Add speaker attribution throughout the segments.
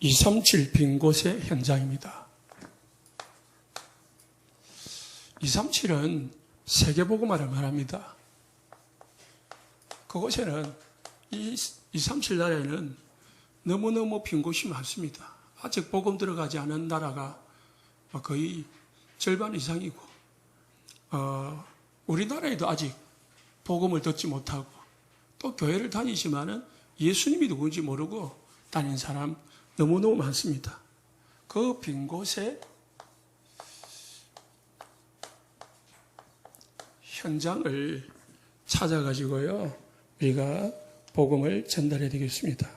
Speaker 1: 237 빈 곳의 현장입니다. 237은 세계복음화를 말합니다. 그곳에는 이 237 나라에는 너무너무 빈 곳이 많습니다. 아직 복음 들어가지 않은 나라가 거의 절반 이상이고, 우리나라에도 아직 복음을 듣지 못하고, 또 교회를 다니지만은 예수님이 누군지 모르고 다니는 사람 너무너무 많습니다. 그 빈 곳에 현장을 찾아가지고요, 우리가 복음을 전달해야 되겠습니다.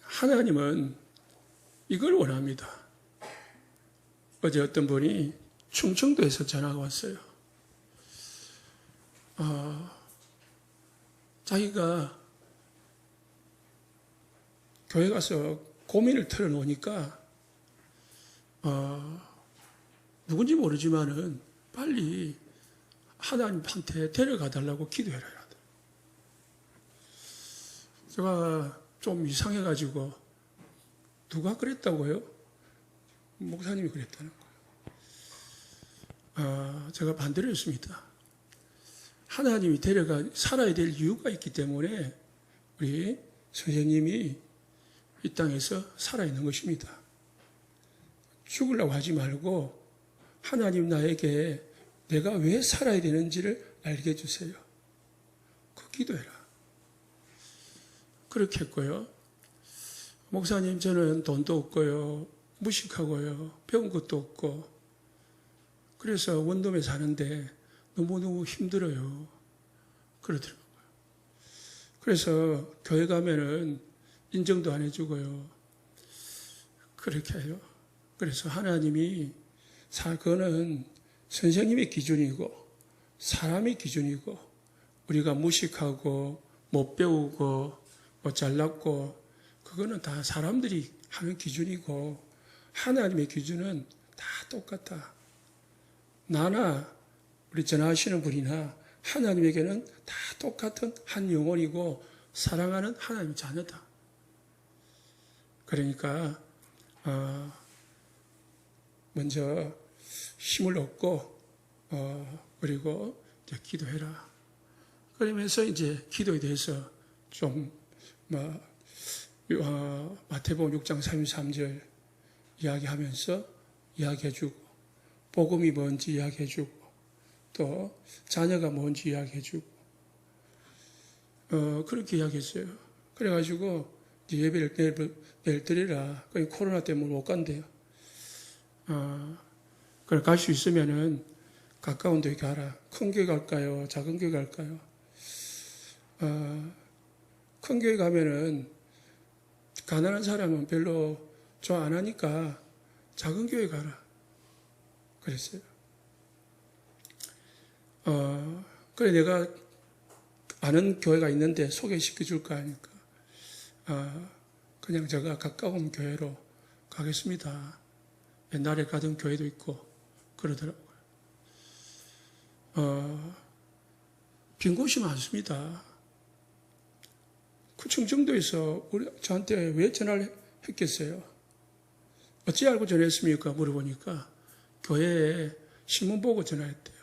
Speaker 1: 하나님은 이걸 원합니다. 어제 어떤 분이 충청도에서 전화가 왔어요. 자기가 교회 가서 고민을 털어놓으니까 누군지 모르지만은 빨리 하나님한테 데려가 달라고 기도해라. 제가 좀 이상해가지고, 누가 그랬다고요? 목사님이 그랬다는 거예요. 제가 반대로 했습니다. 하나님이 살아야 될 이유가 있기 때문에 우리 선생님이 이 땅에서 살아있는 것입니다. 죽으려고 하지 말고 하나님 나에게 내가 왜 살아야 되는지를 알게 해주세요. 그 기도해라. 그렇게 했고요. 목사님, 저는 돈도 없고요, 무식하고요, 배운 것도 없고, 그래서 원룸에 사는데 너무너무 힘들어요. 그러더라고요. 그래서 교회 가면은 인정도 안 해주고요. 그렇게 해요. 그래서 하나님이, 그거는 선생님의 기준이고, 사람의 기준이고, 우리가 무식하고, 못 배우고, 잘났고, 그거는 다 사람들이 하는 기준이고, 하나님의 기준은 다 똑같다. 나나 우리 전화하시는 분이나 하나님에게는 다 똑같은 한 영혼이고 사랑하는 하나님의 자녀다. 그러니까 먼저 힘을 얻고 그리고 이제 기도해라. 그러면서 이제 기도에 대해서 좀 마태복음 6장 33절 이야기하면서 이야기해주고, 복음이 뭔지 이야기해주고, 또 자녀가 뭔지 이야기해주고, 그렇게 이야기했어요. 그래가지고 이제 예배를 내일 드리라. 코로나 때문에 못 간대요. 그래, 갈 수 있으면은 가까운 데 가라. 큰 교회 갈까요? 작은 교회 갈까요? 큰 교회 가면은 가난한 사람은 별로 좋아 안 하니까 작은 교회 가라. 그랬어요. 그래, 내가 아는 교회가 있는데 소개시켜 줄까 하니까, 그냥 제가 가까운 교회로 가겠습니다. 옛날에 가던 교회도 있고, 그러더라고요. 빈 곳이 많습니다. 그 충청도에서 저한테 왜 전화를 했겠어요? 어찌 알고 전화했습니까? 물어보니까 교회에 신문 보고 전화했대요.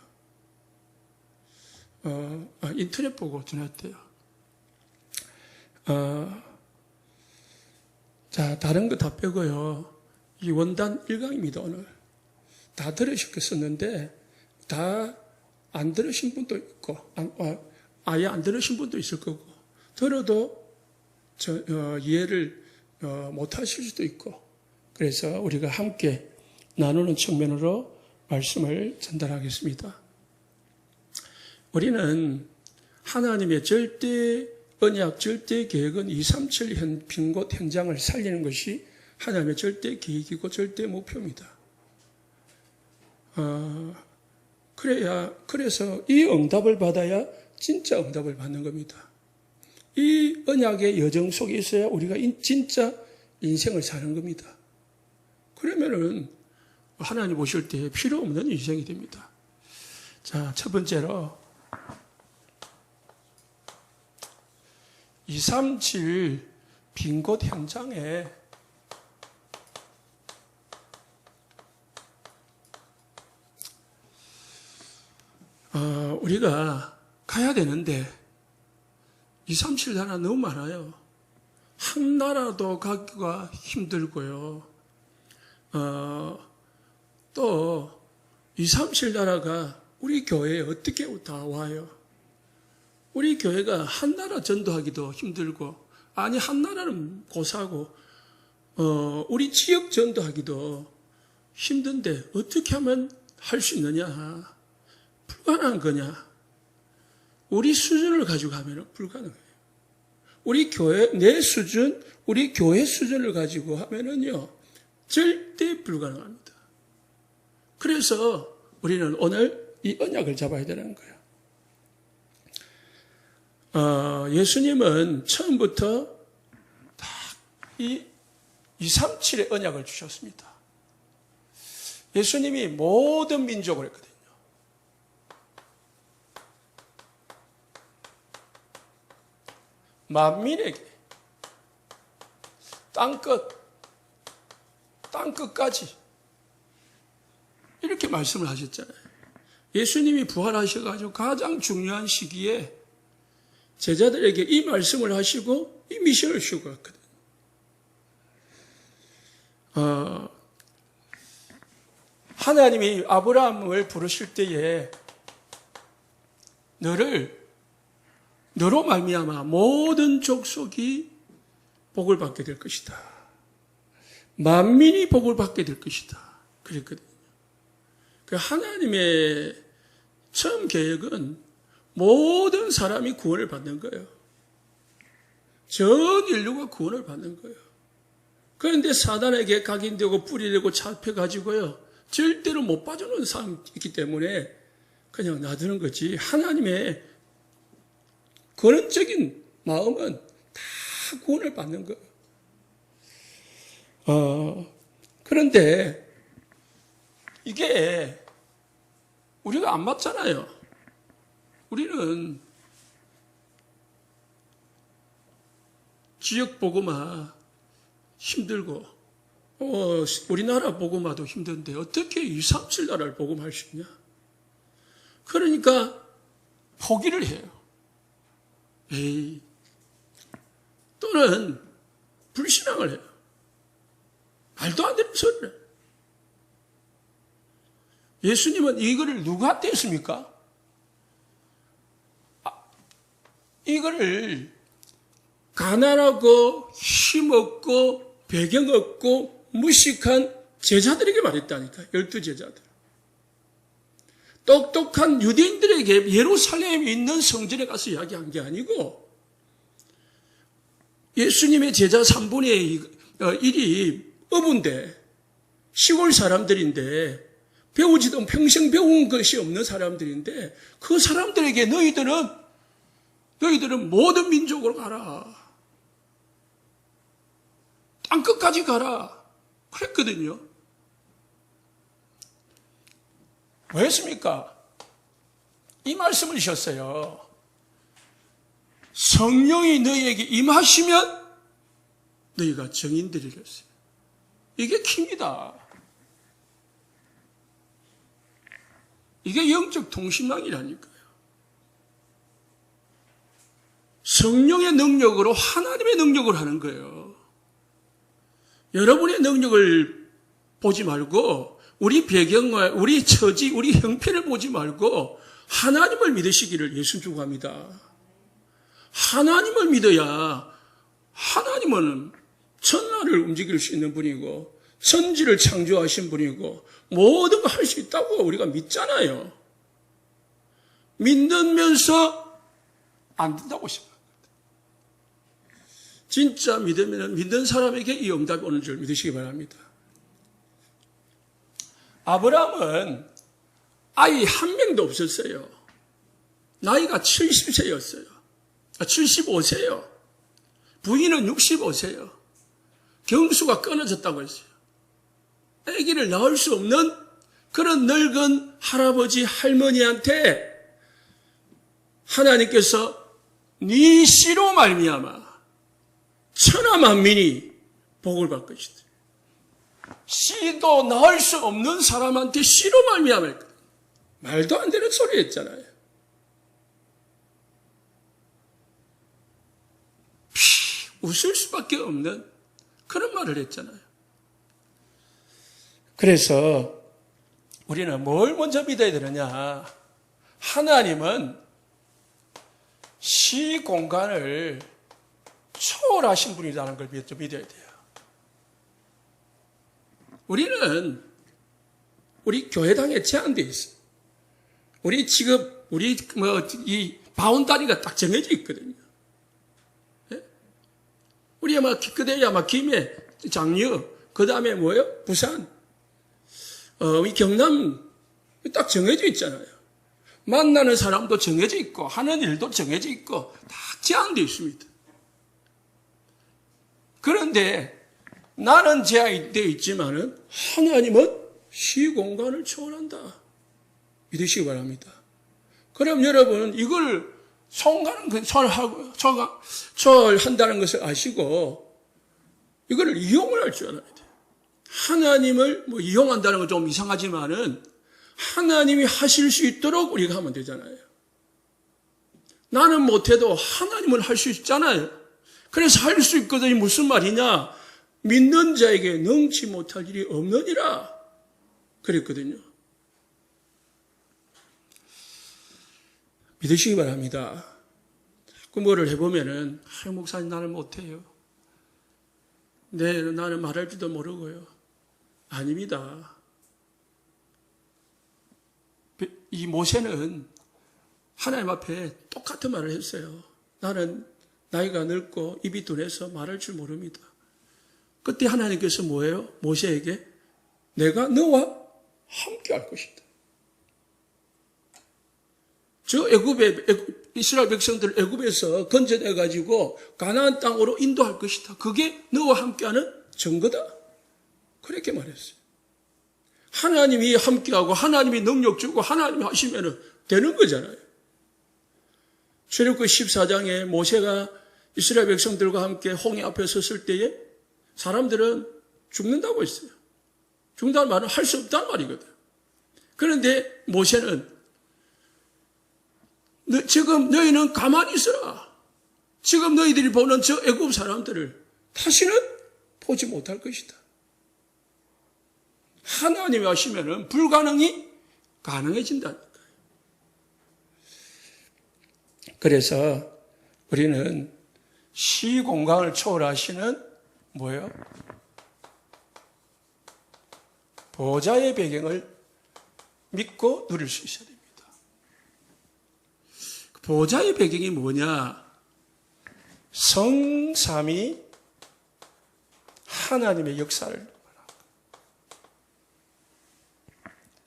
Speaker 1: 인터넷 보고 전화했대요. 자, 다른 거 다 빼고요. 이 원단 1강입니다, 오늘. 다 들으셨겠었는데, 다 안 들으신 분도 있고, 아예 안 들으신 분도 있을 거고, 들어도 이해를 못 하실 수도 있고, 그래서 우리가 함께 나누는 측면으로 말씀을 전달하겠습니다. 우리는 하나님의 절대 언약, 절대 계획은 237 빈곳 현장을 살리는 것이 하나님의 절대 계획이고 절대 목표입니다. 그래서 이 응답을 받아야 진짜 응답을 받는 겁니다. 이 언약의 여정 속에 있어야 우리가 진짜 인생을 사는 겁니다. 그러면은 하나님 오실 때 필요 없는 인생이 됩니다. 자, 첫 번째로 237 빈 곳 현장에 우리가 가야 되는데 2, 3, 7 나라 너무 많아요. 한 나라도 가기가 힘들고요. 또 2, 3, 7 나라가 우리 교회에 어떻게 다 와요? 우리 교회가 한 나라 전도하기도 힘들고, 아니 한 나라는 고사고 우리 지역 전도하기도 힘든데 어떻게 하면 할 수 있느냐? 불가능한 거냐? 우리 수준을 가지고 하면 불가능해요. 우리 교회, 내 수준, 우리 교회 수준을 가지고 하면은요, 절대 불가능합니다. 그래서 우리는 오늘 이 언약을 잡아야 되는 거예요. 예수님은 처음부터 딱 이 237의 언약을 주셨습니다. 예수님이 모든 민족을 했거든요. 만민에게 땅끝까지 이렇게 말씀을 하셨잖아요. 예수님이 부활하셔가지고 가장 중요한 시기에 제자들에게 이 말씀을 하시고 이 미션을 주고 갔거든요. 하나님이 아브라함을 부르실 때에 너로 말미암아 모든 족속이 복을 받게 될 것이다. 만민이 복을 받게 될 것이다. 그랬거든요. 그 하나님의 처음 계획은 모든 사람이 구원을 받는 거예요. 전 인류가 구원을 받는 거예요. 그런데 사단에게 각인되고 뿌리되고 잡혀가지고요, 절대로 못 빠져나오는 사람이 있기 때문에 그냥 놔두는 거지. 하나님의 근원적인 마음은 다 구원을 받는 거예요. 그런데 이게 우리가 안 맞잖아요. 우리는 지역 복음화 힘들고, 우리나라 복음화도 힘든데 어떻게 2, 3, 7 나라를 복음할 수 있냐? 그러니까 포기를 해요. 또는 불신앙을 해요. 말도 안 되는 소리를 해요. 예수님은 이거를 누구한테 했습니까? 이거를 가난하고 힘없고 배경 없고 무식한 제자들에게 말했다니까. 12제자들. 똑똑한 유대인들에게 예루살렘에 있는 성전에 가서 이야기한 게 아니고, 예수님의 제자 3분의 1이 어부인데, 시골 사람들인데, 평생 배운 것이 없는 사람들인데, 그 사람들에게 너희들은 모든 민족으로 가라. 땅끝까지 가라. 그랬거든요. 왜 했습니까? 이 말씀을 주셨어요. 성령이 너희에게 임하시면 너희가 증인들이랬어요. 이게 킵니다. 이게 영적 통신망이라니까요. 성령의 능력으로 하나님의 능력을 하는 거예요. 여러분의 능력을 보지 말고 우리 배경과 우리 처지, 우리 형편을 보지 말고 하나님을 믿으시기를 예수 축원합니다. 하나님을 믿어야, 하나님은 천하를 움직일 수 있는 분이고 천지를 창조하신 분이고 모든 걸 할 수 있다고 우리가 믿잖아요. 믿으면서 안 된다고 생각합니다. 진짜 믿으면 믿는 사람에게 이 응답이 오는 줄 믿으시기 바랍니다. 아브라함은 아이 한 명도 없었어요. 나이가 70세였어요. 75세요. 부인은 65세요. 경수가 끊어졌다고 했어요. 아기를 낳을 수 없는 그런 늙은 할아버지 할머니한테 하나님께서 네 씨로 말미암아 천하 만민이 복을 받을 것이다. 씨도 낳을 수 없는 사람한테 씨로 말미암아 말도 안 되는 소리 했잖아요. 웃을 수밖에 없는 그런 말을 했잖아요. 그래서 우리는 뭘 먼저 믿어야 되느냐? 하나님은 시공간을 초월하신 분이라는 걸 믿어야 돼요. 우리는 우리 교회당에 제한되어 있어요. 우리 지금 이 바운다리가 딱 정해져 있거든요. 예? 우리 아마 그대야 아마 김해, 장유, 그 다음에 뭐예요? 부산, 이 경남 딱 정해져 있잖아요. 만나는 사람도 정해져 있고 하는 일도 정해져 있고 다 제한되어 있습니다. 그런데 나는 제한되어 있지만은 하나님은 시공간을 초월한다. 믿으시기 바랍니다. 그럼 여러분 이걸 초월한다는 것을 아시고 이거를 이용을 할 줄 알아야 돼요. 하나님을 이용한다는 건 좀 이상하지만은 하나님이 하실 수 있도록 우리가 하면 되잖아요. 나는 못해도 하나님은 할 수 있잖아요. 그래서 할 수 있거든요. 무슨 말이냐? 믿는 자에게 능치 못할 일이 없느니라 그랬거든요. 믿으시기 바랍니다. 자꾸 뭐를 해보면은 목사님 나는 못해요. 나는 말할 줄도 모르고요. 아닙니다. 이 모세는 하나님 앞에 똑같은 말을 했어요. 나는 나이가 늙고 입이 둔해서 말할 줄 모릅니다. 그때 하나님께서 뭐예요? 모세에게 내가 너와 함께 할 것이다. 이스라엘 백성들을 애굽에서 건져내 가지고 가나안 땅으로 인도할 것이다. 그게 너와 함께하는 증거다. 그렇게 말했어요. 하나님이 함께하고 하나님이 능력 주고 하나님이 하시면 되는 거잖아요. 출애굽기 14장에 모세가 이스라엘 백성들과 함께 홍해 앞에 섰을 때에 사람들은 죽는다고 했어요. 죽는다는 말은 할 수 없다는 말이거든. 그런데 모세는 지금 너희는 가만히 있어라. 지금 너희들이 보는 저 애굽 사람들을 다시는 보지 못할 것이다. 하나님이 하시면은 불가능이 가능해진다니까요. 그래서 우리는 시공간을 초월하시는 뭐예요? 보좌의 배경을 믿고 누릴 수 있어야 됩니다. 보좌의 배경이 뭐냐? 성삼위 하나님의 역사를 말합니다.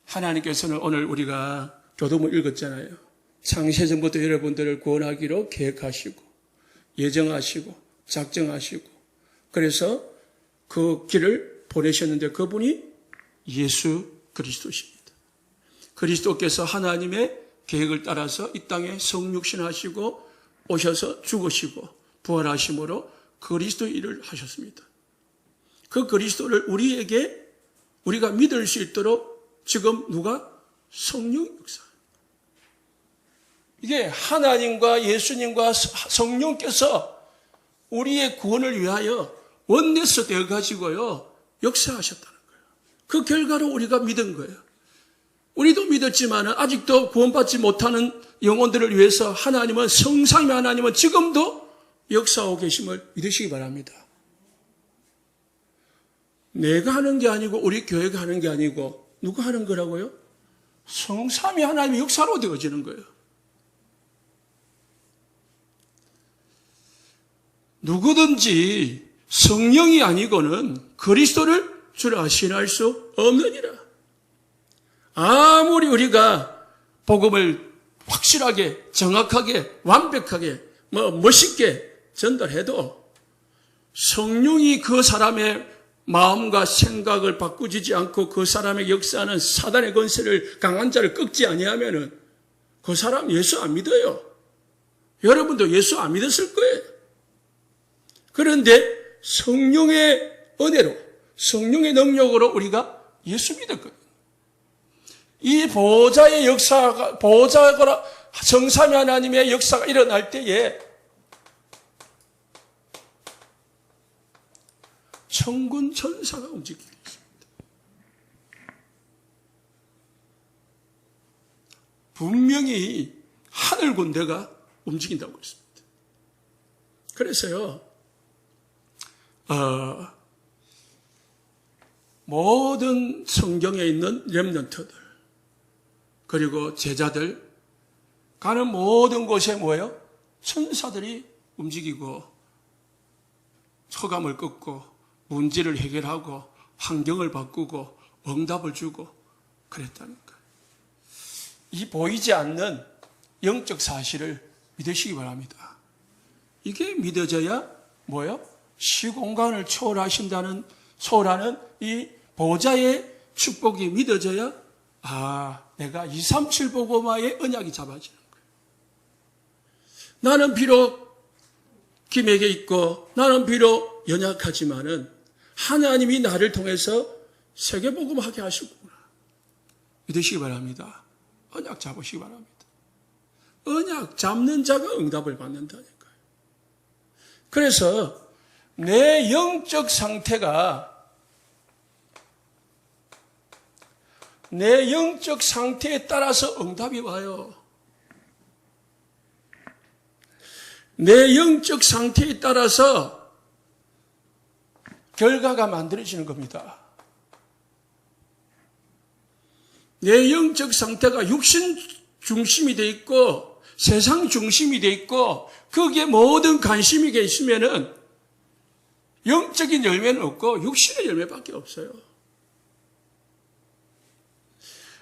Speaker 1: 하나님께서는 오늘 우리가 교도문 읽었잖아요. 창세전부터 여러분들을 구원하기로 계획하시고 예정하시고 작정하시고 그래서 그 길을 보내셨는데 그분이 예수 그리스도십니다. 그리스도께서 하나님의 계획을 따라서 이 땅에 성육신하시고 오셔서 죽으시고 부활하심으로 그리스도 일을 하셨습니다. 그 그리스도를 우리가 믿을 수 있도록 지금 누가? 성령 역사. 이게 하나님과 예수님과 성령께서 우리의 구원을 위하여 원내서 되어가지고요 역사하셨다는 거예요. 그 결과로 우리가 믿은 거예요. 우리도 믿었지만 아직도 구원받지 못하는 영혼들을 위해서 하나님은 성삼위 하나님은 지금도 역사하고 계심을 믿으시기 바랍니다. 내가 하는 게 아니고 우리 교회가 하는 게 아니고 누가 하는 거라고요? 성삼위 하나님의 역사로 되어지는 거예요. 누구든지 성령이 아니고는 그리스도를 주라 신할 수 없느니라. 아무리 우리가 복음을 확실하게, 정확하게, 완벽하게, 멋있게 전달해도 성령이 그 사람의 마음과 생각을 바꾸지 않고 그 사람의 역사는 사단의 권세를 강한 자를 꺾지 아니하면은 그 사람 예수 안 믿어요. 여러분도 예수 안 믿었을 거예요. 그런데 성령의 은혜로, 성령의 능력으로 우리가 예수 믿었거든요. 이 보좌의 역사가, 보좌가 성삼위 하나님의 역사가 일어날 때에 천군 천사가 움직이고 있습니다. 분명히 하늘 군대가 움직인다고 했습니다. 그래서요, 모든 성경에 있는 렘넌트들, 그리고 제자들, 가는 모든 곳에 뭐예요? 천사들이 움직이고, 흑암을 꺾고, 문제를 해결하고, 환경을 바꾸고, 응답을 주고, 그랬다는 거예요. 이 보이지 않는 영적 사실을 믿으시기 바랍니다. 이게 믿어져야 뭐예요? 시공간을 초월하는 이 보좌의 축복이 믿어져야 내가 237 보고마의 언약이 잡아지는 거예요. 나는 비록 김에게 있고 나는 비록 연약하지만은 하나님이 나를 통해서 세계복음하게 하시구나. 믿으시기 바랍니다. 언약 잡으시기 바랍니다. 언약 잡는 자가 응답을 받는다니까요. 그래서 내 영적 상태에 따라서 응답이 와요. 내 영적 상태에 따라서 결과가 만들어지는 겁니다. 내 영적 상태가 육신 중심이 돼 있고 세상 중심이 돼 있고 거기에 모든 관심이 있으면은 영적인 열매는 없고 육신의 열매밖에 없어요.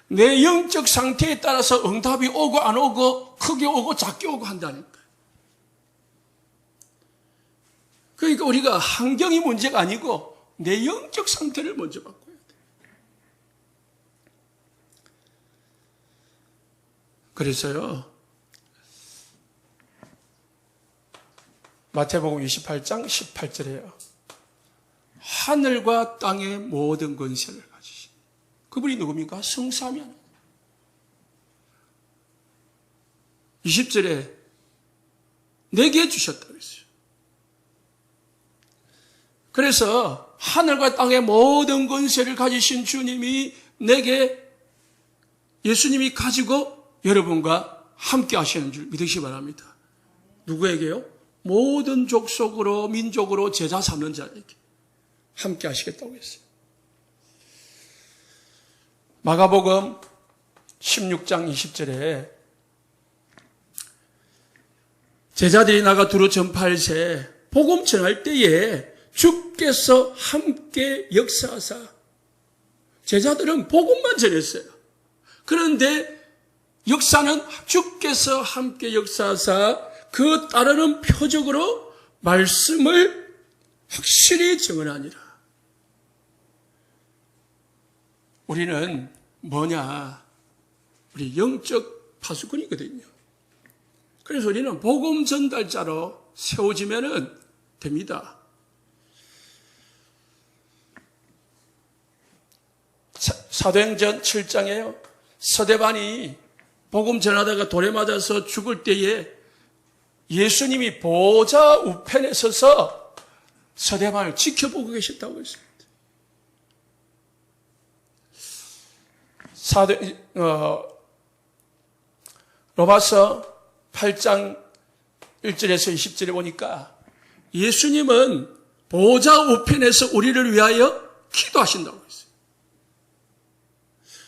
Speaker 1: 내 영적 상태에 따라서 응답이 오고 안 오고 크게 오고 작게 오고 한다니까. 그러니까 우리가 환경이 문제가 아니고 내 영적 상태를 먼저 바꿔야 돼. 그래서요, 마태복음 28장 18절에요. 하늘과 땅의 모든 권세를 가지신 그분이 누굽니까? 성삼위 하나님. 20절에 내게 주셨다고 했어요. 그래서 하늘과 땅의 모든 권세를 가지신 주님이 내게 예수님이 가지고 여러분과 함께 하시는 줄 믿으시기 바랍니다. 누구에게요? 모든 족속으로 민족으로 제자 삼는 자에게 함께 하시겠다고 했어요. 마가복음 16장 20절에 제자들이 나가 두루 전파할세 복음 전할 때에 주께서 함께 역사하사. 제자들은 복음만 전했어요. 그런데 역사는 주께서 함께 역사하사 그 따르는 표적으로 말씀을 확실히 증언하니라. 우리는 뭐냐? 우리 영적 파수꾼이거든요. 그래서 우리는 복음 전달자로 세워지면 됩니다. 사도행전 7장에요. 서대반이 복음 전하다가 돌에 맞아서 죽을 때에 예수님이 보좌 우편에 서서 서대반을 지켜보고 계셨다고 했습니다. 로마서 8장 1절에서 20절에 보니까 예수님은 보좌 우편에서 우리를 위하여 기도하신다고 했어요.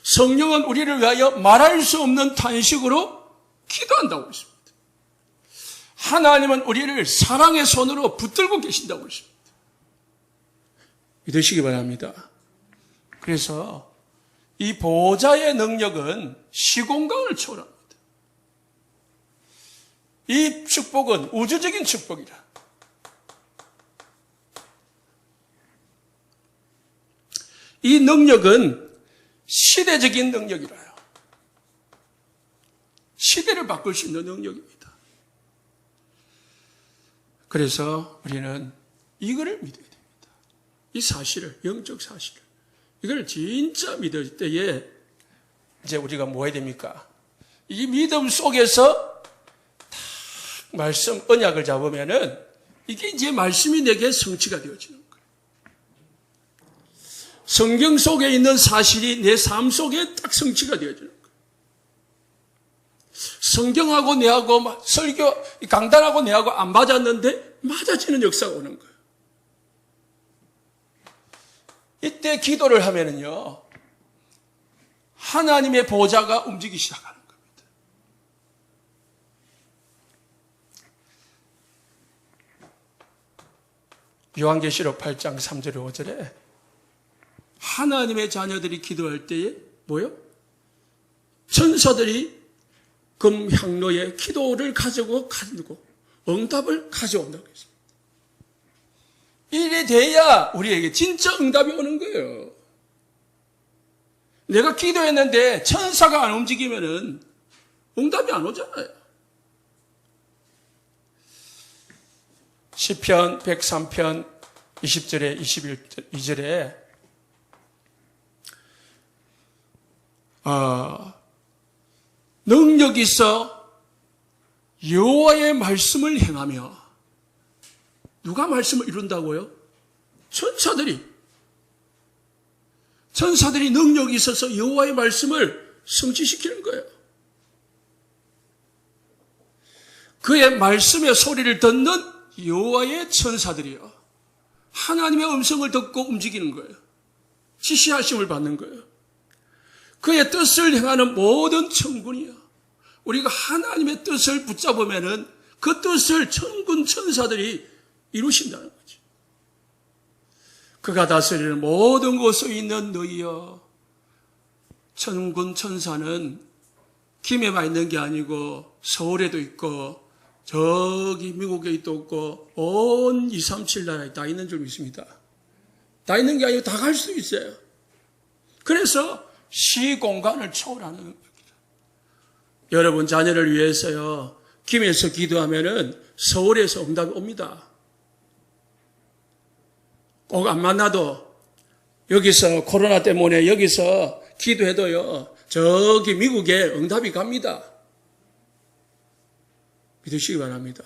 Speaker 1: 성령은 우리를 위하여 말할 수 없는 탄식으로 기도한다고 했습니다. 하나님은 우리를 사랑의 손으로 붙들고 계신다고 했습니다. 믿으시기 바랍니다. 그래서 이 보좌의 능력은 시공간을 초월합니다. 이 축복은 우주적인 축복이라. 이 능력은 시대적인 능력이라요. 시대를 바꿀 수 있는 능력입니다. 그래서 우리는 이거를 믿어야 됩니다. 이 사실을, 영적 사실을. 이걸 진짜 믿을 때에 이제 우리가 뭐 해야 됩니까? 이 믿음 속에서 딱 말씀, 언약을 잡으면은 이게 이제 말씀이 내게 성취가 되어지는 거예요. 성경 속에 있는 사실이 내 삶 속에 딱 성취가 되어지는 거예요. 성경하고 내하고 설교, 강단하고 내하고 안 맞았는데 맞아지는 역사가 오는 거예요. 이때 기도를 하면은요, 하나님의 보좌가 움직이기 시작하는 겁니다. 요한계시록 8장 3절에 5절에 하나님의 자녀들이 기도할 때에 뭐요? 천사들이 금향로에 기도를 가지고 응답을 가져온다고 했습니다. 이래 돼야 우리에게 진짜 응답이 오는 거예요. 내가 기도했는데 천사가 안 움직이면은 응답이 안 오잖아요. 시편 103편 20절에 22절에 능력이 있어 여호와의 말씀을 행하며, 누가 말씀을 이룬다고요? 천사들이 능력이 있어서 여호와의 말씀을 성취시키는 거예요. 그의 말씀의 소리를 듣는 여호와의 천사들이요, 하나님의 음성을 듣고 움직이는 거예요. 지시하심을 받는 거예요. 그의 뜻을 행하는 모든 천군이요, 우리가 하나님의 뜻을 붙잡으면은 그 뜻을 천군 천사들이 이루신다는 거죠. 그가 다스리는 모든 곳에 있는 너희여. 천군 천사는 김해만 있는 게 아니고 서울에도 있고 저기 미국에 또 있고 온 237 나라에 다 있는 줄 믿습니다. 다 있는 게 아니고 다 갈 수 있어요. 그래서 시공간을 초월하는 겁니다. 여러분 자녀를 위해서요, 김해에서 기도하면은 서울에서 응답이 옵니다. 꼭 안 만나도 여기서 코로나 때문에 여기서 기도해도요, 저기 미국에 응답이 갑니다. 믿으시기 바랍니다.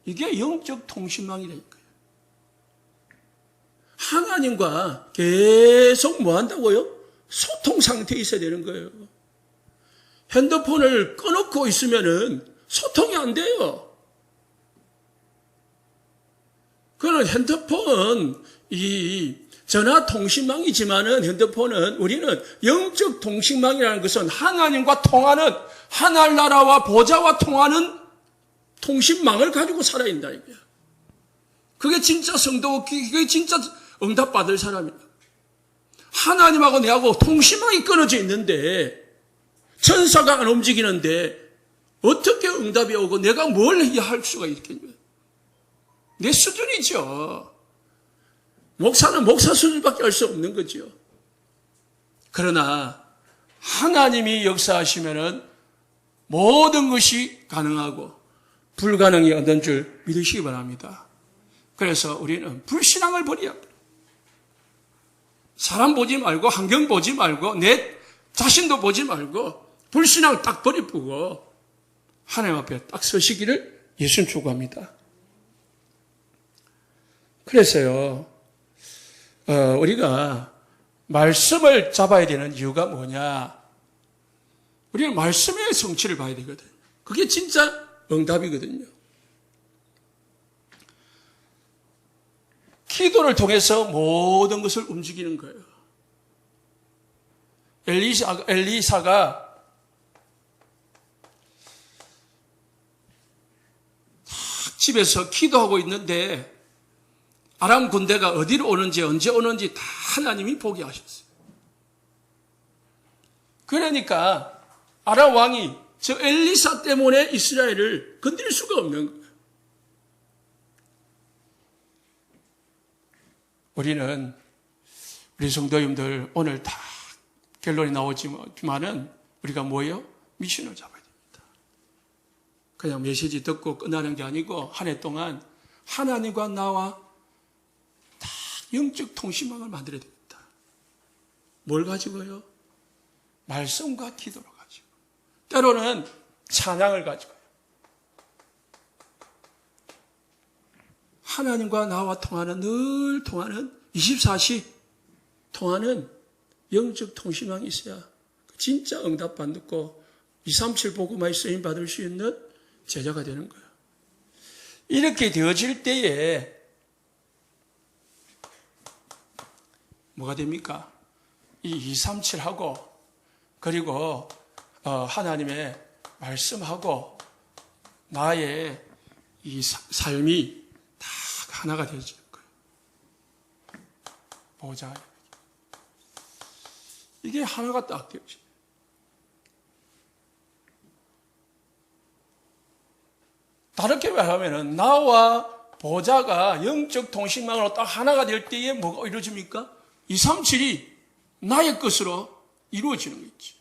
Speaker 1: 이게 영적 통신망이라니까요. 하나님과 계속 뭐 한다고요? 소통 상태에 있어야 되는 거예요. 핸드폰을 꺼놓고 있으면은 소통이 안 돼요. 그는 핸드폰, 이 전화 통신망이지만은 핸드폰은 우리는 영적 통신망이라는 것은 하나님과 통하는, 하늘나라와 보좌와 통하는 통신망을 가지고 살아야 된다 이거야. 그게 진짜 성도, 그게 진짜 응답받을 사람이야. 하나님하고 내하고 통신망이 끊어져 있는데 천사가 안 움직이는데 어떻게 응답이 오고 내가 뭘 해야 할 수가 있겠냐. 내 수준이죠. 목사는 목사 수준밖에 할 수 없는 거죠. 그러나 하나님이 역사하시면은 모든 것이 가능하고 불가능이 없는 줄 믿으시기 바랍니다. 그래서 우리는 불신앙을 버려야 합니다. 사람 보지 말고 환경 보지 말고 내 자신도 보지 말고 불신앙을 딱 버리고 하나님 앞에 딱 서시기를 예수는 추구합니다. 그래서요, 우리가 말씀을 잡아야 되는 이유가 뭐냐? 우리는 말씀의 성취를 봐야 되거든요. 그게 진짜 응답이거든요. 기도를 통해서 모든 것을 움직이는 거예요. 엘리사가 집에서 기도하고 있는데 아람 군대가 어디로 오는지 언제 오는지 다 하나님이 보게 하셨어요. 그러니까 아람 왕이 저 엘리사 때문에 이스라엘을 건드릴 수가 없는 거예요. 우리 성도님들 오늘 다 결론이 나오지만은 우리가 뭐예요? 미션을 잡아야 됩니다. 그냥 메시지 듣고 끝나는 게 아니고 한 해 동안 하나님과 나와 다 영적 통신망을 만들어야 됩니다. 뭘 가지고요? 말씀과 기도를 가지고, 때로는 찬양을 가지고요. 하나님과 나와 통하는, 늘 통하는 24시 통하는 영적 통신망이 있어야 진짜 응답 받고 237 복음화에 쓰임 받을 수 있는 제자가 되는 거예요. 이렇게 되어질 때에 뭐가 됩니까? 이 237하고 그리고 하나님의 말씀하고 나의 이 삶이 다 하나가 되어지는 거예요. 보자. 이게 하나가 딱 되어져요. 다르게 말하면 나와 보좌가 영적 통신망으로 딱 하나가 될 때에 뭐가 이루어집니까? 237이 나의 것으로 이루어지는 거죠.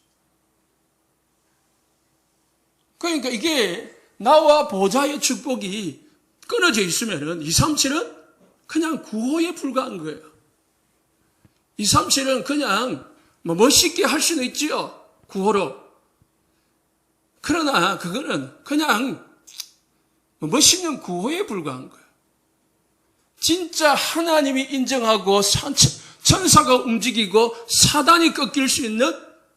Speaker 1: 그러니까 이게 나와 보좌의 축복이 끊어져 있으면 237은 그냥 구호에 불과한 거예요. 237은 그냥 멋있게 할 수는 있지요. 구호로. 그러나 그거는 그냥 멋있는 구호에 불과한 거예요. 진짜 하나님이 인정하고 천사가 움직이고 사단이 꺾일 수 있는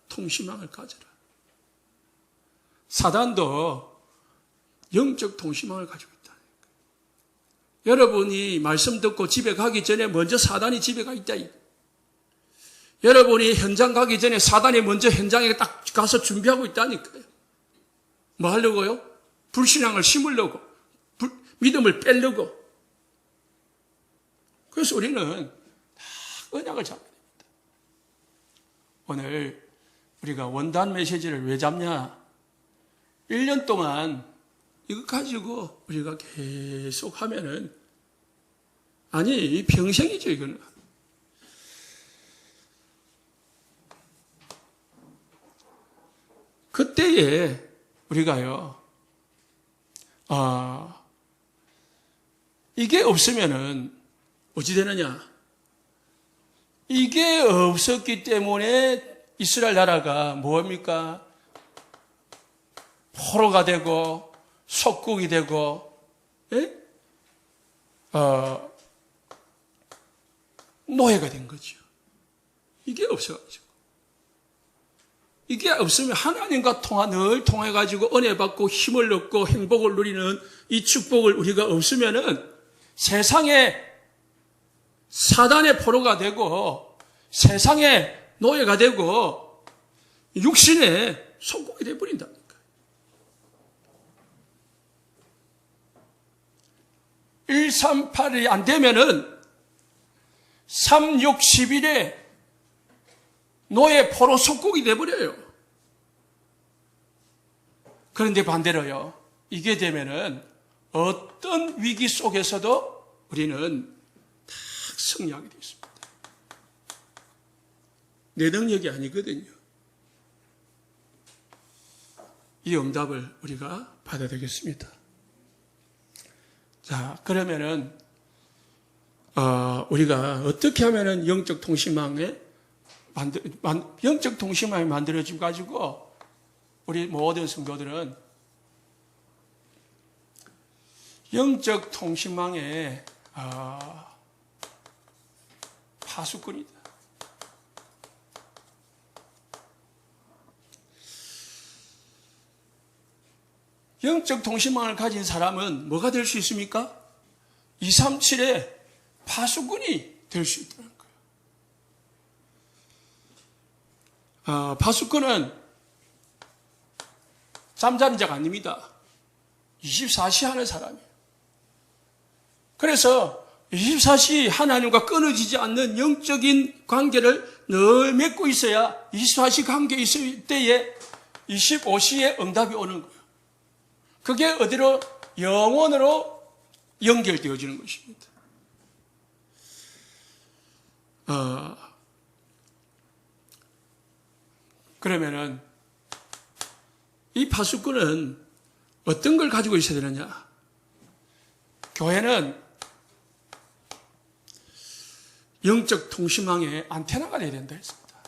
Speaker 1: 통신망을 가져라. 사단도 영적 통신망을 가지고 있다. 여러분이 말씀 듣고 집에 가기 전에 먼저 사단이 집에 가 있다. 여러분이 현장 가기 전에 사단이 먼저 현장에 딱 가서 준비하고 있다니까요. 뭐 하려고요? 불신앙을 심으려고, 믿음을 빼려고. 그래서 우리는 다 언약을 잡아야 됩니다. 오늘 우리가 원단 메시지를 왜 잡냐? 1년 동안 이거 가지고 우리가 계속 하면은, 아니, 평생이죠, 이거는. 그때에 우리가요, 이게 없으면은 어찌 되느냐? 이게 없었기 때문에 이스라엘 나라가 뭡니까? 포로가 되고 속국이 되고, 예? 노예가 된 거죠. 이게 없어가지고. 이게 없으면 하나님과 늘 통해가지고 은혜 받고 힘을 얻고 행복을 누리는 이 축복을 우리가 없으면은 세상에 사단의 포로가 되고 세상의 노예가 되고 육신의 속국이 되어버린답니다. 138이 안 되면은 3, 6, 10일에 노예 포로 속국이 돼버려요. 그런데 반대로요, 이게 되면은 어떤 위기 속에서도 우리는 다 승리하게 되어 있습니다. 내 능력이 아니거든요. 이 응답을 우리가 받아야 되겠습니다. 자, 그러면은 우리가 어떻게 하면은 영적 통신망이 만들어지고 가지고 우리 모든 성도들은 영적 통신망의 파수꾼이다. 영적 통신망을 가진 사람은 뭐가 될 수 있습니까? 237의 파수꾼이 될 수 있다는 거예요. 파수꾼은 잠자는 자가 아닙니다. 24시 하는 사람이에요. 그래서 24시 하나님과 끊어지지 않는 영적인 관계를 늘 맺고 있어야 24시 관계에 있을 때에 25시에 응답이 오는 거예요. 그게 어디로? 영원으로 연결되어지는 것입니다. 그러면은 이 파수꾼은 어떤 걸 가지고 있어야 되느냐? 교회는 영적 통신망의 안테나가 되어야 된다 했습니다.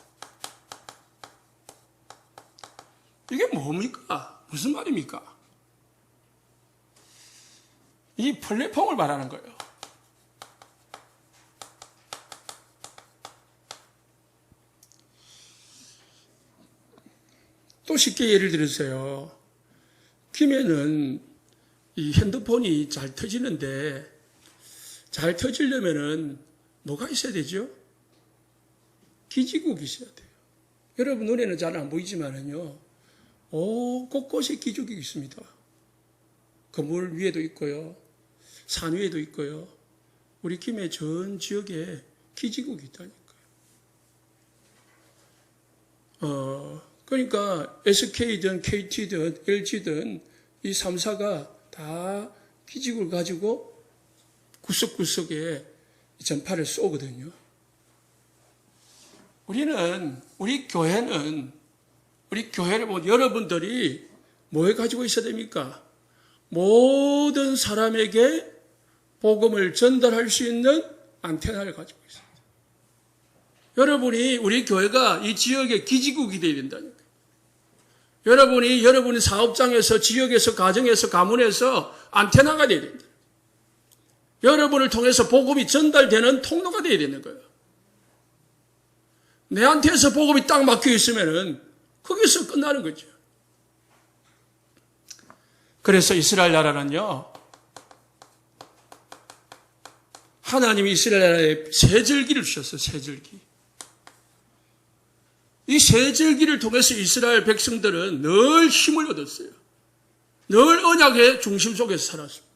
Speaker 1: 이게 뭡니까? 무슨 말입니까? 이 플랫폼을 말하는 거예요. 또 쉽게 예를 들으세요. 김에는 이 핸드폰이 잘 터지는데 잘 터지려면은 뭐가 있어야 되죠? 기지국이 있어야 돼요. 여러분 눈에는 잘 안 보이지만은요, 곳곳에 기지국이 있습니다. 건물 위에도 있고요, 산 위에도 있고요. 우리 김해 전 지역에 기지국이 있다니까요. 그러니까 SK든 KT든 LG든 이 3사가 다 기지국을 가지고 구석구석에 전파를 쏘거든요. 우리 교회를 보면 여러분들이 뭘 가지고 있어야 됩니까? 모든 사람에게 복음을 전달할 수 있는 안테나를 가지고 있습니다. 여러분이, 우리 교회가 이 지역의 기지국이 되어야 된다니까요. 여러분이 여러분의 사업장에서, 지역에서, 가정에서, 가문에서 안테나가 되어야 됩니다. 여러분을 통해서 복음이 전달되는 통로가 되어야 되는 거예요. 내한테서 복음이 딱 막혀 있으면은 거기서 끝나는 거죠. 그래서 이스라엘 나라는요, 하나님이 이스라엘 나라에 세절기를 주셨어요. 세절기. 이 세절기를 통해서 이스라엘 백성들은 늘 힘을 얻었어요. 늘 언약의 중심 속에서 살았습니다.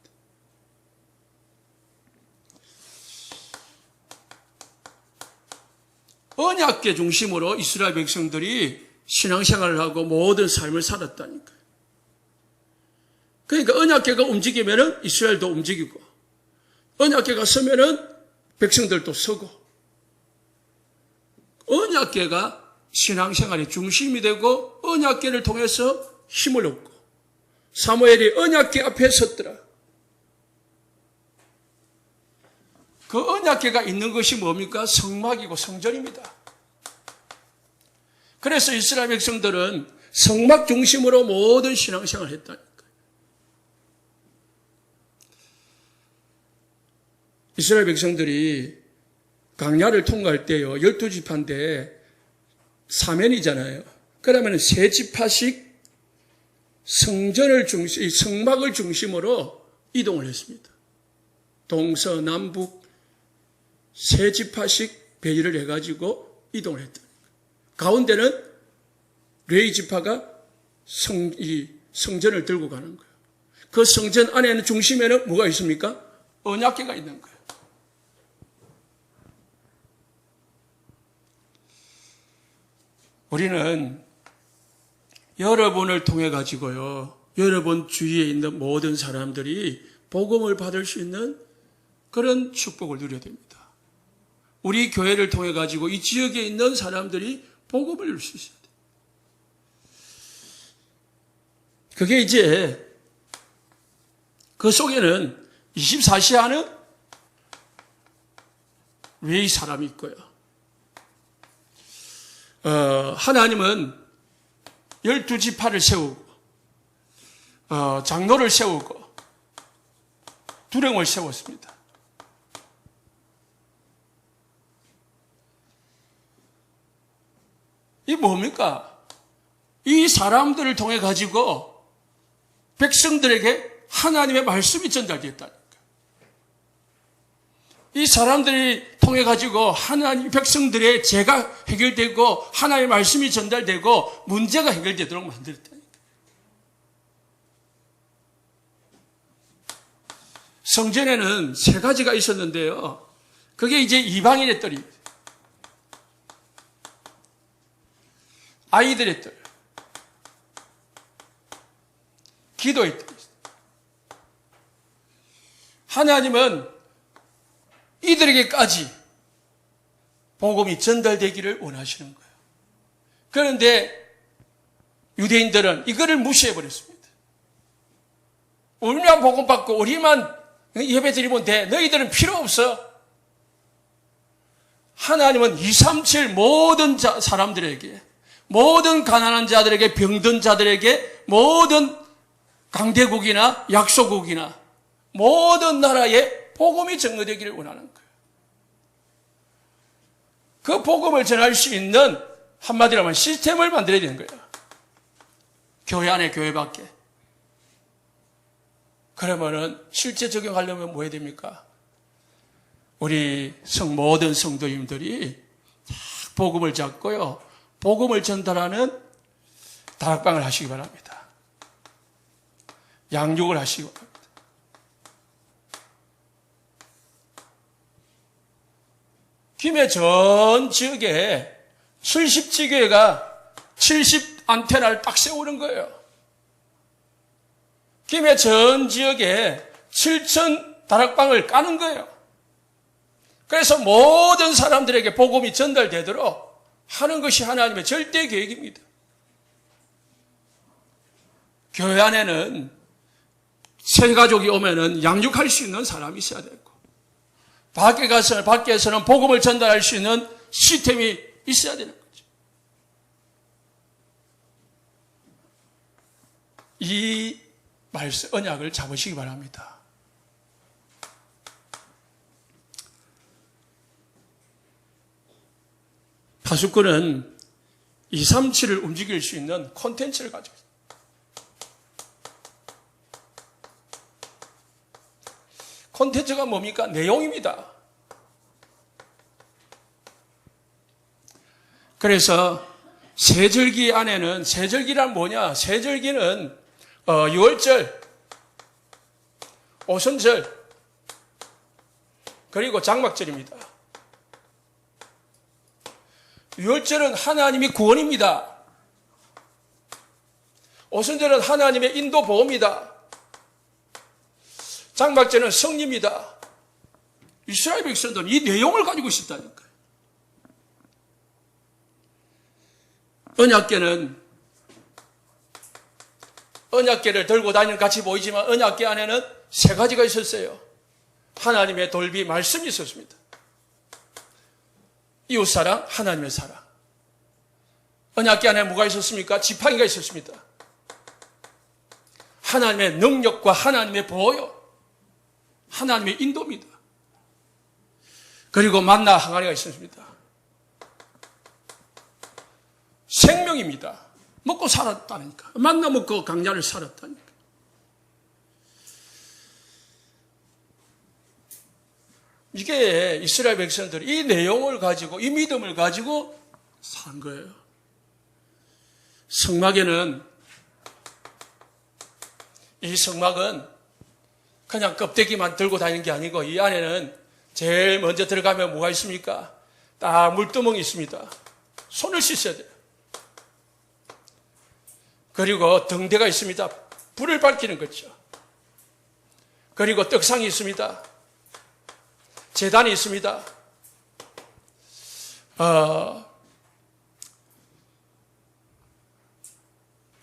Speaker 1: 언약계 중심으로 이스라엘 백성들이 신앙생활을 하고 모든 삶을 살았다니까요. 그러니까 언약계가 움직이면은 이스라엘도 움직이고, 언약계가 서면은 백성들도 서고, 언약계가 신앙생활의 중심이 되고 언약계를 통해서 힘을 얻고, 사무엘이 언약계 앞에 섰더라. 그 언약계가 있는 것이 뭡니까? 성막이고 성전입니다. 그래서 이스라엘 백성들은 성막 중심으로 모든 신앙생활을 했다니까요. 이스라엘 백성들이 광야를 통과할 때요, 12지파인데 사면이잖아요. 그러면 세 지파씩 성막을 중심으로 이동을 했습니다. 동서남북 세 지파씩 배의를 해가지고 이동을 했다. 가운데는 레위 지파가 성전을 들고 가는 거예요. 그 성전 안에는 중심에는 뭐가 있습니까? 언약궤가 있는 거예요. 우리는 여러분을 통해 가지고요, 여러분 주위에 있는 모든 사람들이 복음을 받을 수 있는 그런 축복을 누려야 됩니다. 우리 교회를 통해 가지고 이 지역에 있는 사람들이 복음을 누릴 수 있어야 돼요. 그게 이제 그 속에는 24시 하는 레위 사람이 있고요. 하나님은 12지파를 세우고, 장로를 세우고, 두령을 세웠습니다. 이 뭡니까? 이 사람들을 통해 가지고 백성들에게 하나님의 말씀이 전달됐다니까. 이 사람들이 통해 가지고 하나님 백성들의 죄가 해결되고 하나님의 말씀이 전달되고 문제가 해결되도록 만들었다니까. 성전에는 세 가지가 있었는데요. 그게 이제 이방인의 뜰입니다. 아이들의 뜰, 기도의 뜰. 하나님은 이들에게까지 복음이 전달되기를 원하시는 거예요. 그런데 유대인들은 이거를 무시해버렸습니다. 우리만 복음 받고 우리만 예배 드리면 돼. 너희들은 필요 없어. 하나님은 237 모든 사람들에게, 모든 가난한 자들에게, 병든 자들에게, 모든 강대국이나 약소국이나 모든 나라에 복음이 전거되기를 원하는 거예요. 그 복음을 전할 수 있는, 한마디로 하면 시스템을 만들어야 되는 거예요. 교회 안에 교회 밖에. 그러면은 실제 적용하려면 뭐 해야 됩니까? 우리 모든 성도님들이 복음을 잡고요. 복음을 전달하는 다락방을 하시기 바랍니다. 양육을 하시기 바랍니다. 김해 전 지역에 70지교회가 70 안테나를 딱 세우는 거예요. 김해 전 지역에 7천 다락방을 까는 거예요. 그래서 모든 사람들에게 복음이 전달되도록 하는 것이 하나님의 절대 계획입니다. 교회 안에는 새 가족이 오면은 양육할 수 있는 사람이 있어야 되고, 밖에서는 복음을 전달할 수 있는 시스템이 있어야 되는 거죠. 이 말씀, 언약을 잡으시기 바랍니다. 파수꾼은 237을 움직일 수 있는 콘텐츠를 가지고 있습니다. 콘텐츠가 뭡니까? 내용입니다. 그래서 세절기 안에는, 세절기란 뭐냐? 세절기는 6월절, 오순절, 그리고 장막절입니다. 6월절은 하나님의 구원입니다. 오순절은 하나님의 인도 보호입니다. 장막절은 성리입니다. 이스라엘 백성들은 이 내용을 가지고 있었다니까요. 언약궤를 들고 다니는 같이 보이지만 언약궤 안에는 세 가지가 있었어요. 하나님의 돌비 말씀이 있었습니다. 이웃사랑, 하나님의 사랑. 언약궤 안에 뭐가 있었습니까? 지팡이가 있었습니다. 하나님의 능력과 하나님의 보호요. 하나님의 인도입니다. 그리고 만나 항아리가 있었습니다. 생명입니다. 먹고 살았다니까. 만나 먹고 강야를 살았다니까. 이게 이스라엘 백성들이 이 내용을 가지고, 이 믿음을 가지고 산 거예요. 이 성막은 그냥 껍데기만 들고 다니는 게 아니고, 이 안에는 제일 먼저 들어가면 뭐가 있습니까? 딱 물두멍이 있습니다. 손을 씻어야 돼요. 그리고 등대가 있습니다. 불을 밝히는 거죠. 그리고 떡상이 있습니다. 제단이 있습니다.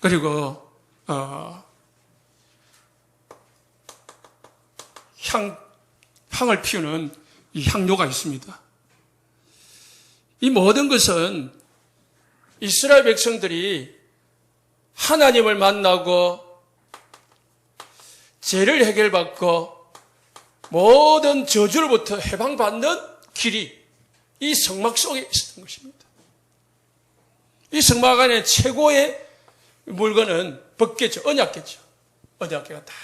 Speaker 1: 그리고 향을 피우는 이 향료가 있습니다. 이 모든 것은 이스라엘 백성들이 하나님을 만나고 죄를 해결받고 모든 저주로부터 해방받는 길이 이 성막 속에 있었던 것입니다. 이 성막 안에 최고의 물건은 법궤죠. 언약궤죠. 언약궤가 다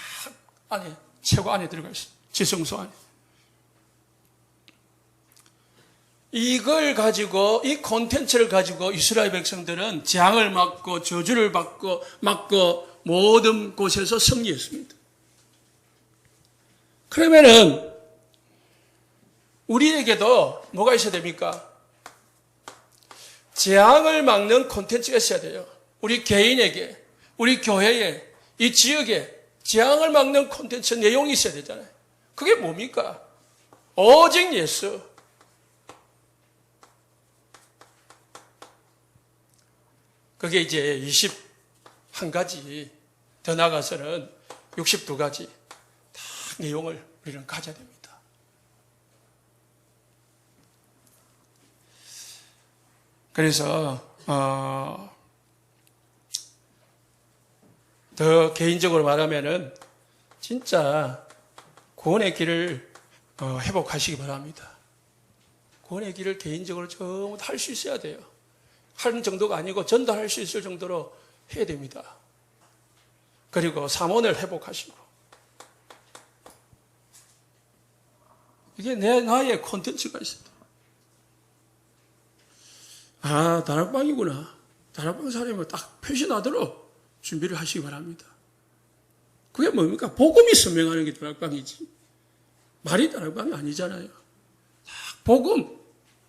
Speaker 1: 안에, 최고 안에 들어가 있습니다. 지성소 안에. 이걸 가지고, 이 콘텐츠를 가지고 이스라엘 백성들은 재앙을 맞고 저주를 맞고 모든 곳에서 승리했습니다. 그러면은 우리에게도 뭐가 있어야 됩니까? 재앙을 막는 콘텐츠가 있어야 돼요. 우리 개인에게, 우리 교회에, 이 지역에 재앙을 막는 콘텐츠 내용이 있어야 되잖아요. 그게 뭡니까? 오직 예수. 그게 이제 21가지, 더 나아가서는 62가지 다 내용을 우리는 가져야 됩니다. 그래서 더 개인적으로 말하면은 진짜 구원의 길을 회복하시기 바랍니다. 구원의 길을 개인적으로 전부 다 할 수 있어야 돼요. 하는 정도가 아니고 전달할 수 있을 정도로 해야 됩니다. 그리고 삼원을 회복하시고. 이게 나의 콘텐츠가 있습니다. 아, 다락방이구나. 다락방 사람은 딱 표시나도록 준비를 하시기 바랍니다. 그게 뭡니까? 복음이 설명하는 게 다락방이지. 말이 다락방이 아니잖아요. 복음,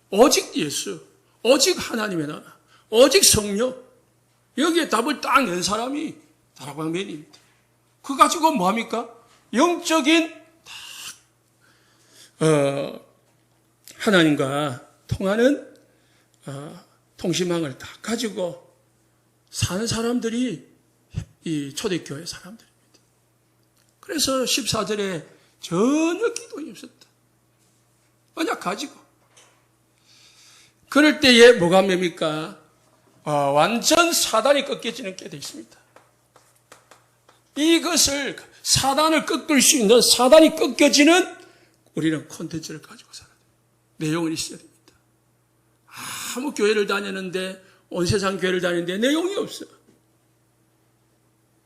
Speaker 1: 오직 예수, 오직 하나님의 나라, 오직 성령, 여기에 답을 딱 낸 사람이 다락방맨입니다. 그거 가지고 뭐합니까? 영적인 하나님과 통하는 통신망을 다 가지고 사는 사람들이 이 초대교회 사람들입니다. 그래서 14절에 전혀 기도가 없었다. 언약 가지고. 그럴 때에 뭐가 뭡니까? 완전 사단이 꺾여지는 게 되어 있습니다. 이것을 사단을 꺾을 수 있는 사단이 꺾여지는 우리는 콘텐츠를 가지고 살아야 돼요. 내용은 있어야 됩니다. 아무 교회를 다니는데 온 세상 교회를 다니는데 내용이 없어요.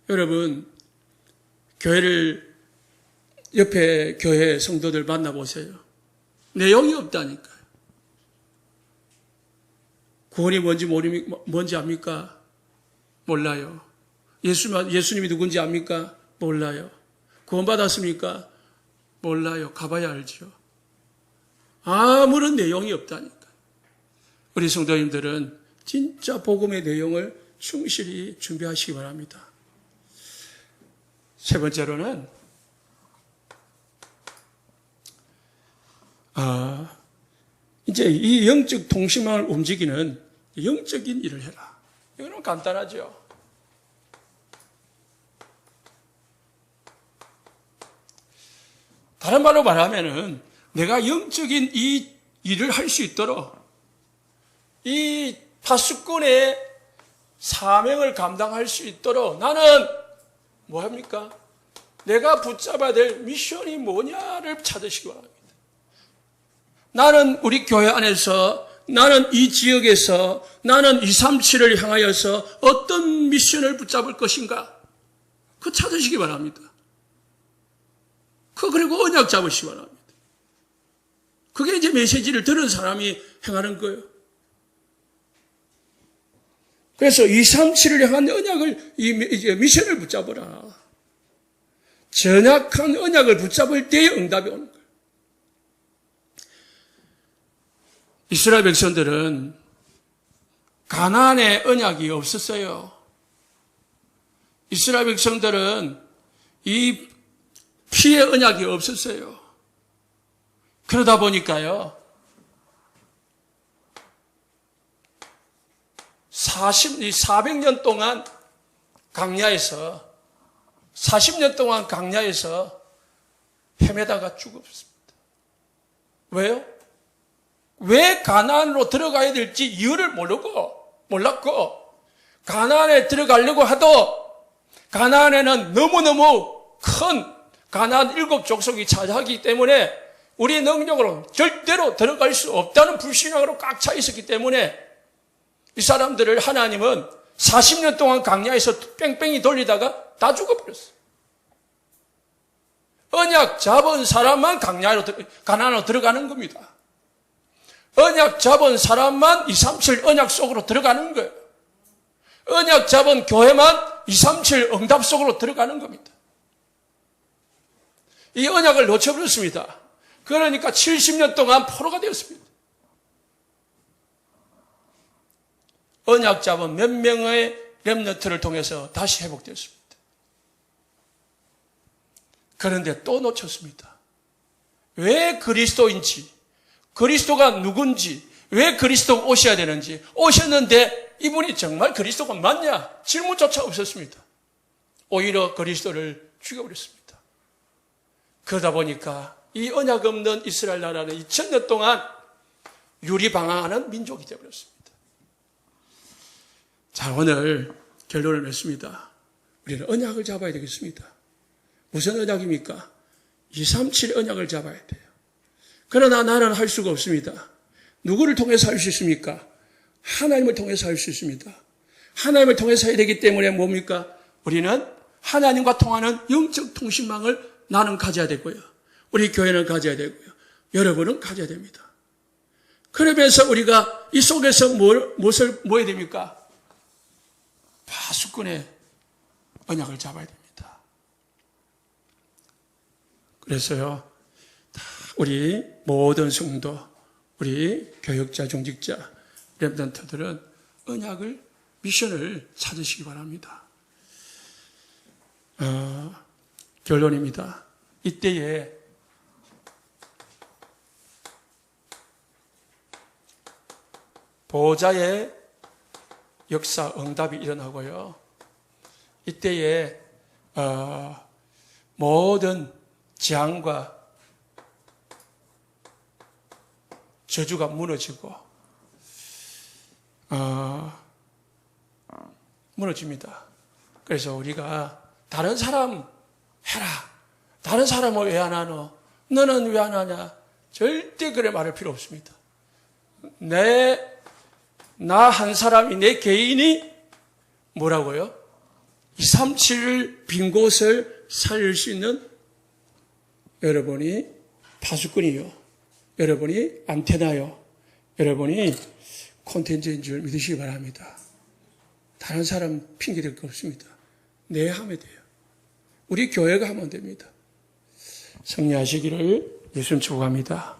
Speaker 1: 여러분 교회를 옆에 교회 성도들 만나보세요. 내용이 없다니까요. 구원이 뭔지 압니까? 몰라요. 예수님이 누군지 압니까? 몰라요. 구원받았습니까? 몰라요. 가봐야 알죠. 아무런 내용이 없다니까. 우리 성도님들은 진짜 복음의 내용을 충실히 준비하시기 바랍니다. 세 번째로는 이제 이 영적 통신망을 움직이는 영적인 일을 해라. 이거는 간단하죠. 다른 말로 말하면은 내가 영적인 이 일을 할 수 있도록 이 파수꾼의 사명을 감당할 수 있도록 나는 뭐 합니까? 내가 붙잡아야 될 미션이 뭐냐를 찾으시기 바랍니다. 나는 우리 교회 안에서, 나는 이 지역에서, 나는 237을 향하여서 어떤 미션을 붙잡을 것인가? 그거 찾으시기 바랍니다. 그리고 언약 잡으시기 바랍니다. 그게 이제 메시지를 들은 사람이 행하는 거예요. 그래서 237을 향한 언약을, 이제 미션을 붙잡으라. 전약한 언약을 붙잡을 때의 응답이 오는 거예요. 이스라엘 백성들은 가나안의 언약이 없었어요. 이스라엘 백성들은 이 피의 언약이 없었어요. 그러다 보니까요, 400년 동안 광야에서 40년 동안 광야에서 헤매다가 죽었습니다. 왜요? 왜 가나안으로 들어가야 될지 이유를 몰랐고 가나안에 들어가려고 하도 가나안에는 너무너무 큰 가나안 7족속이 차지하기 때문에 우리 능력으로 절대로 들어갈 수 없다는 불신앙으로 꽉 차 있었기 때문에 이 사람들을 하나님은 40년 동안 광야에서 뺑뺑이 돌리다가 다 죽어버렸어요. 언약 잡은 사람만 가나안으로 들어가는 겁니다. 언약 잡은 사람만 237 언약 속으로 들어가는 거예요. 언약 잡은 교회만 237 응답 속으로 들어가는 겁니다. 이 언약을 놓쳐버렸습니다. 그러니까 70년 동안 포로가 되었습니다. 언약 잡은 몇 명의 렘넌트를 통해서 다시 회복되었습니다. 그런데 또 놓쳤습니다. 왜 그리스도인지, 그리스도가 누군지, 왜 그리스도가 오셔야 되는지, 오셨는데 이분이 정말 그리스도가 맞냐? 질문조차 없었습니다. 오히려 그리스도를 죽여버렸습니다. 그러다 보니까 이 언약 없는 이스라엘 나라는 2000년 동안 유리방황하는 민족이 되어버렸습니다. 자, 오늘 결론을 맺습니다. 우리는 언약을 잡아야 되겠습니다. 무슨 언약입니까? 237 언약을 잡아야 돼요. 그러나 나는 할 수가 없습니다. 누구를 통해서 할 수 있습니까? 하나님을 통해서 할 수 있습니다. 하나님을 통해서 해야 되기 때문에 뭡니까? 우리는 하나님과 통하는 영적 통신망을 나는 가져야 되고요. 우리 교회는 가져야 되고요. 여러분은 가져야 됩니다. 그러면서 우리가 이 속에서 무엇을 모아야 됩니까? 파수꾼의 언약을 잡아야 됩니다. 그래서요, 우리 모든 성도, 우리 교역자, 종직자, 렘넌트들은 언약을, 미션을 찾으시기 바랍니다. 결론입니다. 이때에 보호자의 역사, 응답이 일어나고요. 이때에 모든 재앙과 저주가 무너지고 무너집니다. 그래서 우리가 다른 사람 해라. 다른 사람은 왜 안 하노? 너는 왜 안 하냐? 절대 그래 말할 필요 없습니다. 나 한 사람이, 내 개인이 뭐라고요? 237 빈 곳을 살릴 수 있는 여러분이 파수꾼이요. 여러분이 안테나요. 여러분이 콘텐츠인 줄 믿으시기 바랍니다. 다른 사람 핑계댈 거 없습니다. 내 하면 돼요. 우리 교회가 하면 됩니다. 승리하시기를 예수님 축복합니다.